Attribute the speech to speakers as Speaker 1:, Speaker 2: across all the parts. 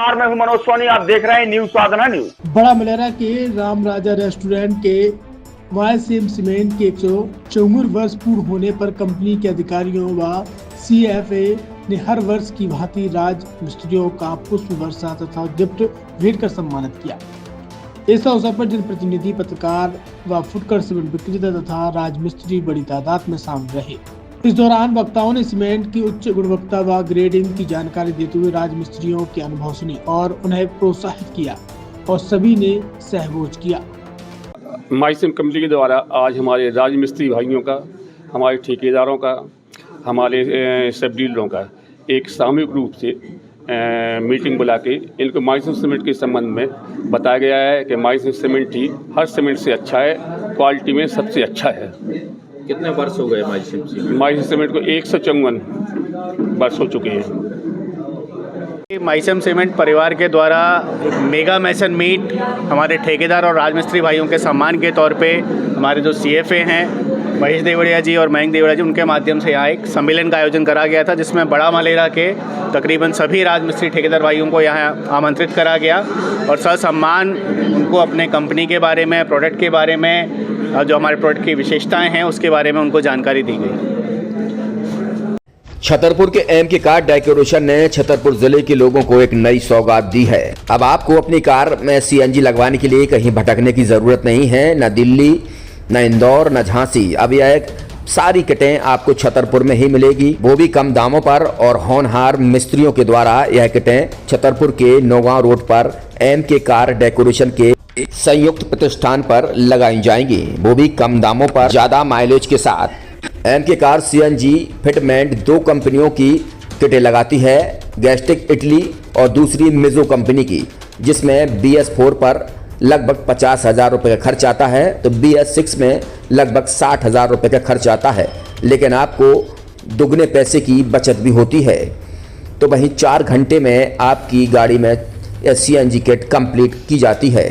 Speaker 1: मैं हूं मनोज सोनी, आप देख रहे हैं न्यूज साधना न्यूज।
Speaker 2: बड़ा मलेरा के राम राजा रेस्टोरेंट के YCM सीमेंट के 154 वर्ष पूर्ण होने पर कंपनी के अधिकारियों व CFA ने हर वर्ष की भांति राज मिस्त्रियों का पुष्प वर्षा तथा गिफ्ट भेंट कर सम्मानित किया। इस अवसर पर जनप्रतिनिधि, पत्रकार व फुटकर सीमेंट विक्रेता तथा राज मिस्त्री बड़ी तादाद में शामिल रहे। इस दौरान वक्ताओं ने सीमेंट की उच्च गुणवत्ता व ग्रेडिंग की जानकारी देते हुए राज मिस्त्रियों के अनुभव सुने और उन्हें प्रोत्साहित किया और सभी ने सहयोग किया।
Speaker 3: YCM कंपनी के द्वारा आज हमारे राज मिस्त्री भाइयों का, हमारे ठेकेदारों का, हमारे सब डीलरों का एक सामूहिक रूप से मीटिंग बुला के इनको YCM सीमेंट के संबंध में बताया गया है कि YCM सीमेंट ही हर सीमेंट से अच्छा है, क्वालिटी में सबसे अच्छा है।
Speaker 4: कितने वर्ष हो गए
Speaker 3: YCM सीमेंट को? 154 वर्ष हो चुके हैं।
Speaker 5: YCM सीमेंट परिवार के द्वारा मेगा मैसन मीट हमारे ठेकेदार और राजमिस्त्री भाइयों के सम्मान के तौर पे हमारे जो CFA हैं महेश देवड़िया जी और मयंक देवड़िया जी, उनके माध्यम से यहाँ एक सम्मेलन का आयोजन करा गया था, जिसमें बड़ा मलेरा के तकरीबन सभी राजमिस्त्री ठेकेदार भाइयों को यहाँ आमंत्रित करा गया और ससम्मान उनको अपने कंपनी के बारे में, प्रोडक्ट के बारे में, जो हमारे प्रोडक्ट की विशेषताएं हैं उसके बारे में उनको जानकारी दी गई।
Speaker 6: छतरपुर के MK कार डेकोरेशन ने छतरपुर जिले के लोगों को एक नई सौगात दी है। अब आपको अपनी कार में CNG लगवाने के लिए कहीं भटकने की जरूरत नहीं है, न दिल्ली, न इंदौर, न झांसी। अब यह एक सारी किटें आपको छतरपुर में ही मिलेगी, वो भी कम दामों पर और होनहार मिस्त्रियों के द्वारा। यह किटें छतरपुर के नौगांव रोड पर MK कार डेकोरेशन के संयुक्त प्रतिष्ठान पर लगाई जाएंगी, वो भी कम दामों पर, ज्यादा माइलेज के साथ। MK कार CNG फिटमेंट 2 कंपनियों की किटें लगाती है, गैस्टिक इटली और दूसरी मिजो कंपनी की, जिसमें BS4 पर लगभग 50,000 रुपये का खर्च आता है, तो BS6 में लगभग 60,000 रुपये का खर्च आता है, लेकिन आपको दुगने पैसे की बचत भी होती है। तो वहीं 4 घंटे में आपकी गाड़ी में CNG किट कंप्लीट की जाती है।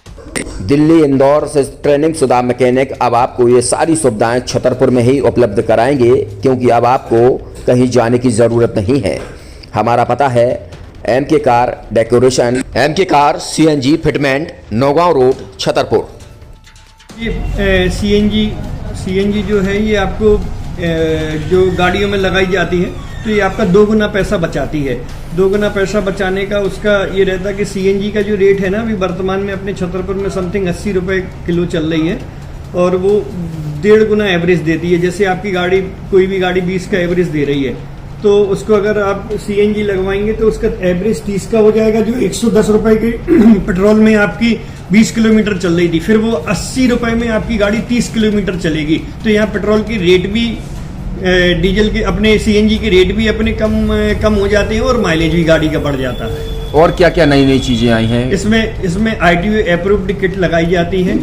Speaker 6: दिल्ली, इंदौर से ट्रेनिंग शुदा मैकेनिक अब आपको ये सारी सुविधाएं छतरपुर में ही उपलब्ध कराएंगे, क्योंकि अब आपको कहीं जाने की ज़रूरत नहीं है। हमारा पता है MK car decoration, MK car CNG fitment, Naugaon road, Chhatarpur.
Speaker 7: ये CNG जो है ये आपको जो गाड़ियों में लगाई जाती है तो ये आपका 2 गुना पैसा बचाती है। 2 गुना पैसा बचाने का उसका ये रहता है कि CNG का जो रेट है ना, अभी वर्तमान में अपने छतरपुर में समथिंग 80 रुपये किलो चल रही है और वो 1.5 गुना एवरेज देती है। जैसे आपकी गाड़ी, कोई भी गाड़ी 20 का एवरेज दे रही है, तो उसको अगर आप CNG लगवाएंगे तो उसका एवरेज 30 का हो जाएगा। जो 110 रुपये की पेट्रोल में आपकी 20 किलोमीटर चल रही थी, फिर वो 80 रुपये में आपकी गाड़ी 30 किलोमीटर चलेगी। तो यहाँ पेट्रोल की रेट भी, डीजल के, अपने CNG के रेट भी अपने कम हो जाते हैं और माइलेज भी गाड़ी का बढ़ जाता है।
Speaker 6: और क्या क्या नई नई चीजें आई हैं?
Speaker 7: इसमें ITO अप्रूव्ड किट लगाई जाती है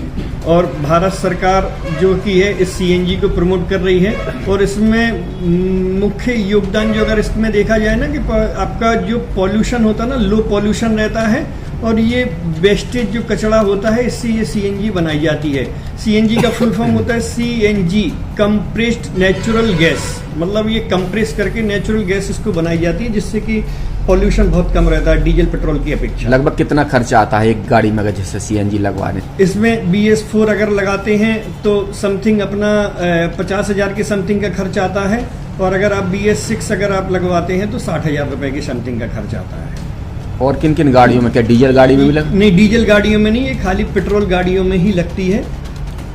Speaker 7: और भारत सरकार जो की है इस CNG को प्रमोट कर रही है। और इसमें मुख्य योगदान जो अगर इसमें देखा जाए ना, कि आपका जो पॉल्यूशन होता है ना, लो पॉल्यूशन रहता है और ये वेस्टेज जो कचरा होता है, इससे ये CNG बनाई जाती है। CNG का फुल फॉर्म होता है CNG, कंप्रेस्ड नेचुरल गैस, मतलब ये कंप्रेस करके नेचुरल गैस इसको बनाई जाती है, जिससे कि पॉल्यूशन बहुत कम रहता है डीजल पेट्रोल की अपेक्षा।
Speaker 6: लगभग कितना खर्चा आता है एक गाड़ी में अगर जैसे CNG लगवाने?
Speaker 7: इसमें BS4 अगर लगाते हैं तो समथिंग अपना 50,000 के समथिंग का खर्च आता है, और अगर आप BS6 अगर आप लगवाते हैं तो 60,000 रुपये की समथिंग का खर्च आता है।
Speaker 6: और किन किन गाड़ियों में? क्या डीजल गाड़ी में भी
Speaker 7: नहीं, डीजल गाड़ियों में नहीं, ये खाली पेट्रोल गाड़ियों में ही लगती है।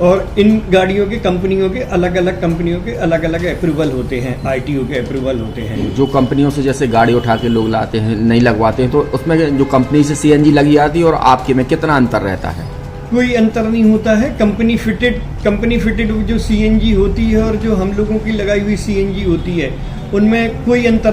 Speaker 7: और इन गाड़ियों के कंपनियों के अलग अलग अप्रूवल होते हैं, ITO के अप्रूवल होते हैं।
Speaker 6: जो कंपनियों से जैसे गाड़ी उठा के लोग लाते हैं, नहीं लगवाते हैं, तो उसमें जो कंपनी से CNG लगी जाती है और आपके में कितना अंतर रहता है?
Speaker 7: कोई अंतर नहीं होता है। कंपनी फिटेड जो CNG होती है और जो हम लोगों की लगाई हुई CNG होती है, उनमें कोई अंतर